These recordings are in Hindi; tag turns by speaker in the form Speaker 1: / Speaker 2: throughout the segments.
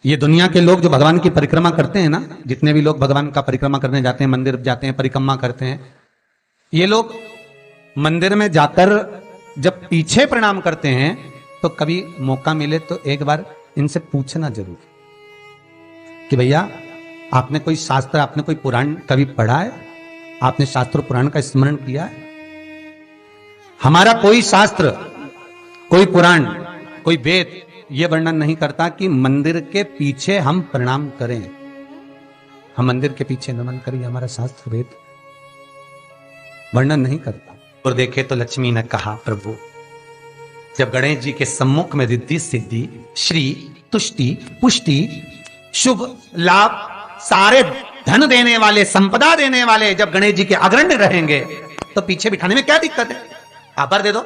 Speaker 1: ये दुनिया के लोग जो भगवान की परिक्रमा करते हैं ना, जितने भी लोग भगवान का परिक्रमा करने जाते हैं, मंदिर जाते हैं, परिक्रमा करते हैं, ये लोग मंदिर में जाकर जब पीछे प्रणाम करते हैं तो कभी मौका मिले तो एक बार इनसे पूछना जरूर कि भैया आपने कोई शास्त्र, आपने कोई पुराण कभी पढ़ा है? आपने शास्त्र पुराण का स्मरण किया है? हमारा कोई शास्त्र, कोई पुराण, कोई वेद यह वर्णन नहीं करता कि मंदिर के पीछे हम प्रणाम करें। हम मंदिर के पीछे नमन करें, हमारा शास्त्र वेद वर्णन नहीं करता। और देखे तो लक्ष्मी ने कहा, प्रभु जब गणेश जी के सम्मुख में रिद्धि सिद्धि, श्री, तुष्टि, पुष्टि, शुभ लाभ, सारे धन देने वाले, संपदा देने वाले जब गणेश जी के अग्रणी रहेंगे तो पीछे बिठाने में क्या दिक्कत है? आप भर दे दो।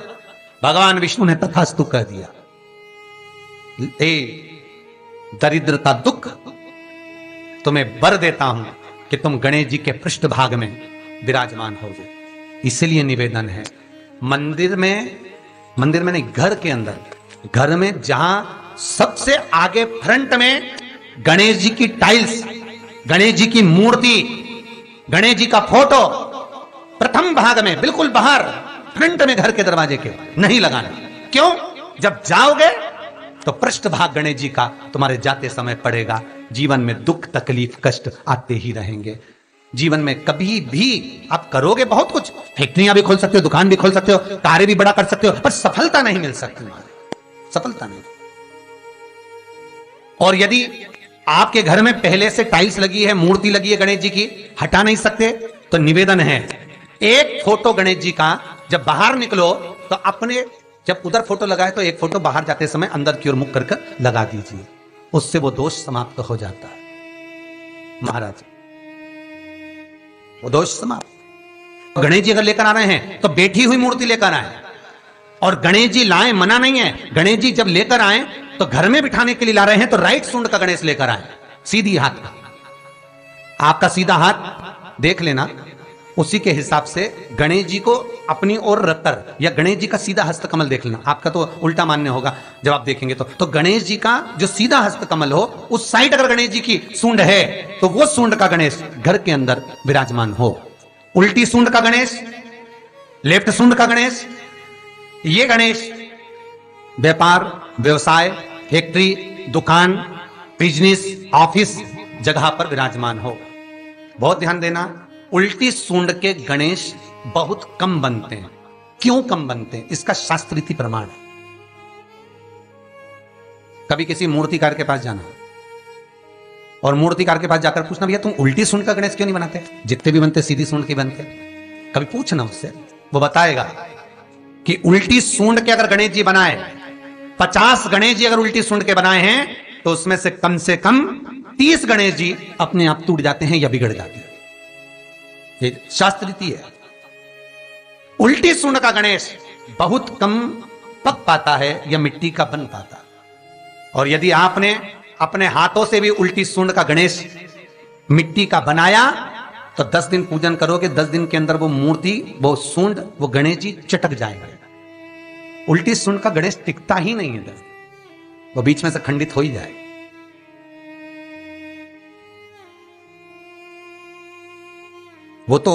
Speaker 1: भगवान विष्णु ने तथास्तु कह दिया। दरिद्रता दुख तुम्हें वर देता हूं कि तुम गणेश जी के पृष्ठभाग में विराजमान हो गए। इसलिए निवेदन है, मंदिर में नहीं, घर के अंदर, घर में जहां सबसे आगे फ्रंट में गणेश जी की टाइल्स, गणेश जी की मूर्ति, गणेश जी का फोटो प्रथम भाग में बिल्कुल बाहर फ्रंट में घर के दरवाजे के नहीं लगाना। क्यों? जब जाओगे तो पृष्ठभाग गणेश जी का तुम्हारे जाते समय पड़ेगा। जीवन में दुख, तकलीफ, कष्ट आते ही रहेंगे। जीवन में कभी भी आप करोगे बहुत कुछ, फैक्ट्रियां भी खोल सकते हो, दुकान भी खोल सकते हो, कार्य भी बड़ा कर सकते हो, पर सफलता नहीं मिल सकती, सफलता नहीं। और यदि आपके घर में पहले से टाइल्स लगी है, मूर्ति लगी है गणेश जी की, हटा नहीं सकते, तो निवेदन है, एक फोटो गणेश जी का जब बाहर निकलो तो अपने, जब उधर फोटो लगाए तो एक फोटो बाहर जाते समय अंदर की ओर मुख करके लगा दीजिए। उससे वो दोष समाप्त हो जाता है महाराज, वो दोष समाप्त। गणेश जी अगर लेकर आ रहे हैं तो बैठी हुई मूर्ति लेकर आए, और गणेश जी लाए मना नहीं है। गणेश जी जब लेकर आए तो घर में बिठाने के लिए ला रहे हैं तो राइट सूंड का गणेश लेकर आए, सीधी हाथ का। आपका सीधा हाथ देख लेना, उसी के हिसाब से गणेश जी को अपनी ओर रखकर, या गणेश जी का सीधा हस्त कमल देख लेना। आपका तो उल्टा मान्य होगा जब आप देखेंगे तो गणेश जी का जो सीधा हस्त कमल हो उस साइड अगर गणेश जी की सूंड है तो वो सूंड का गणेश घर के अंदर विराजमान हो। उल्टी सूंड का गणेश, लेफ्ट सूंड का गणेश, ये गणेश व्यापार, व्यवसाय, फैक्ट्री, दुकान, बिजनेस, ऑफिस जगह पर विराजमान हो। बहुत ध्यान देना, उल्टी सूंड के गणेश बहुत कम बनते हैं। क्यों कम बनते हैं? इसका शास्त्रीय प्रमाण है। कभी किसी मूर्तिकार के पास जाना और मूर्तिकार के पास जाकर पूछना, भैया तुम उल्टी सूंड का गणेश क्यों नहीं बनाते? जितने भी बनते सीधी सूंड के बनते। कभी पूछना उससे, वो बताएगा कि उल्टी सूंड के अगर गणेश जी बनाए, 50 गणेश जी अगर उल्टी सूंड के बनाए हैं तो उसमें से कम 30 गणेश जी अपने आप टूट जाते हैं या बिगड़ जाते हैं। ये शास्त्रीय है। उल्टी सूंड का गणेश बहुत कम पक पाता है या मिट्टी का बन पाता। और यदि आपने अपने हाथों से भी उल्टी सूंड का गणेश मिट्टी का बनाया तो 10 दिन पूजन करोगे, 10 दिन के अंदर वो मूर्ति, वो सूंड, वो गणेश जी चटक जाएगा। उल्टी सूंड का गणेश टिकता ही नहीं है, वो बीच में से खंडित हो ही जाएगा। वो तो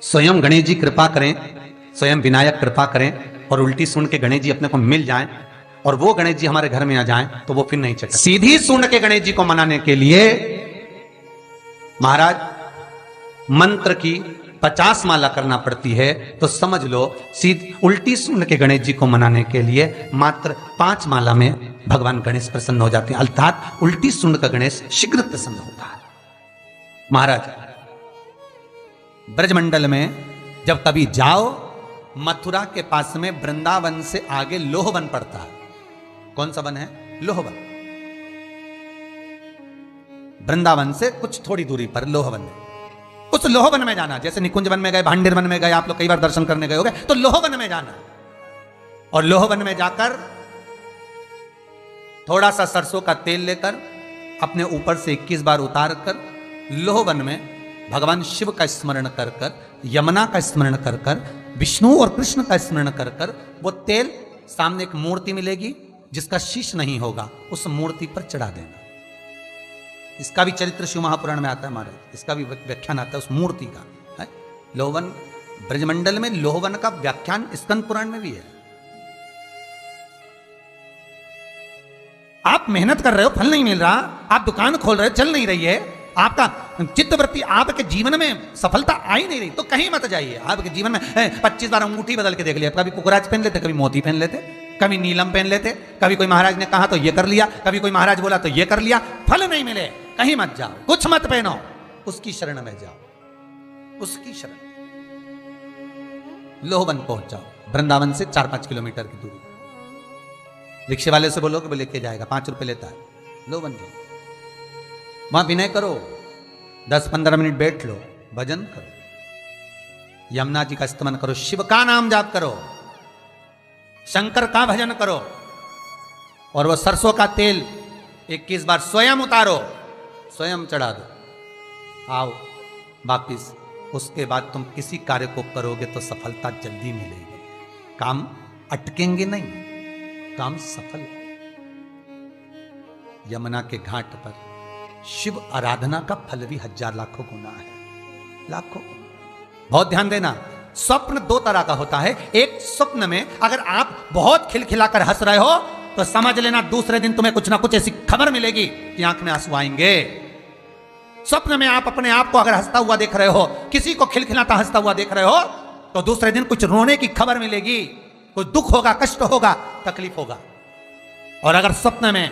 Speaker 1: स्वयं गणेश जी कृपा करें, स्वयं विनायक कृपा करें और उल्टी सूंड के गणेश जी अपने को मिल जाएं और वो गणेश जी हमारे घर में आ जाएं तो वो फिर नहीं चटक। सीधी सूंड के गणेश जी को मनाने के लिए महाराज मंत्र की 50 माला करना पड़ती है। तो समझ लो सीधी उल्टी सूंड के गणेश जी को मनाने के लिए मात्र 5 माला में भगवान गणेश प्रसन्न हो जाते हैं। अर्थात उल्टी सूंड का गणेश शीघ्र प्रसन्न होता है। महाराज ब्रजमंडल में जब कभी जाओ, मथुरा के पास में वृंदावन से आगे लोहवन पड़ता है। कौन सा वन है? लोहवन। वृंदावन से कुछ थोड़ी दूरी पर लोहवन है। उस लोहवन में जाना, जैसे निकुंज वन में गए, भांडेर वन में गए, आप लोग कई बार दर्शन करने गए होंगे, तो लोहवन में जाना और लोहवन में जाकर थोड़ा सा सरसों का तेल लेकर अपने ऊपर से 21 बार उतार कर लोहवन में भगवान शिव का स्मरण कर कर, यमुना का स्मरण कर कर, विष्णु और कृष्ण का स्मरण कर कर, वो तेल सामने एक मूर्ति मिलेगी जिसका शीश नहीं होगा, उस मूर्ति पर चढ़ा देना। इसका भी चरित्र शिव महापुराण में आता है महाराज, इसका भी व्याख्यान आता है उस मूर्ति का है। लोहवन ब्रजमंडल में लोहवन का व्याख्यान स्कंद पुराण में भी है। आप मेहनत कर रहे हो, फल नहीं मिल रहा, आप दुकान खोल रहे हो, चल नहीं रही है, आपका चित्तवृत्ति, आपके जीवन में सफलता आ ही नहीं रही, तो कहीं मत जाइए। आपके जीवन में 25 बार अंगूठी बदल के देख लिया, कभी पुखराज पहन लेते, कभी मोती पहन लेते, कभी नीलम पहन लेते, कभी कोई महाराज ने कहा तो ये कर लिया, कभी कोई महाराज बोला तो ये कर लिया, फल नहीं मिले, कहीं मत जाओ, कुछ मत पहनो, उसकी शरण में जाओ, उसकी शरण। लोहवन पहुंच जाओ, वृंदावन से 4-5 किलोमीटर की दूरी। रिक्शे वाले से बोलो कि वो लेके जाएगा, 5 रुपए लेता है। लोहवन जाओ, वहां विनय करो, 10-15 मिनट बैठ लो, भजन करो, यमुना जी का स्तमन करो, शिव का नाम जाप करो, शंकर का भजन करो, और वो सरसों का तेल 21 बार स्वयं उतारो, स्वयं चढ़ा दो, आओ वापिस। उसके बाद तुम किसी कार्य को करोगे तो सफलता जल्दी मिलेगी, काम अटकेंगे नहीं, काम सफल। यमुना के घाट पर शिव आराधना का फल भी 1000 लाखों गुना है, लाखों। बहुत ध्यान देना, स्वप्न 2 तरह का होता है। एक स्वप्न में अगर आप बहुत खिलखिलाकर हंस रहे हो तो समझ लेना दूसरे दिन तुम्हें कुछ ना कुछ ऐसी खबर मिलेगी कि आंख में आंसू आएंगे। स्वप्न में आप अपने आप को अगर हंसता हुआ देख रहे हो, किसी को खिलखिलाता हंसता हुआ देख रहे हो, तो दूसरे दिन कुछ रोने की खबर मिलेगी, कुछ दुख होगा, कष्ट होगा, तकलीफ होगा। और अगर स्वप्न में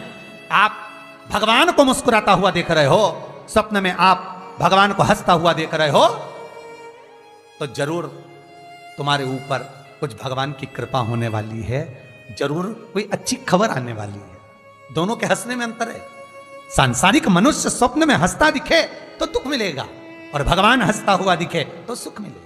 Speaker 1: आप भगवान को मुस्कुराता हुआ देख रहे हो, स्वप्न में आप भगवान को हंसता हुआ देख रहे हो, तो जरूर तुम्हारे ऊपर कुछ भगवान की कृपा होने वाली है, जरूर कोई अच्छी खबर आने वाली है। दोनों के हंसने में अंतर है। सांसारिक मनुष्य स्वप्न में हंसता दिखे तो दुख मिलेगा, और भगवान हंसता हुआ दिखे तो सुख मिलेगा।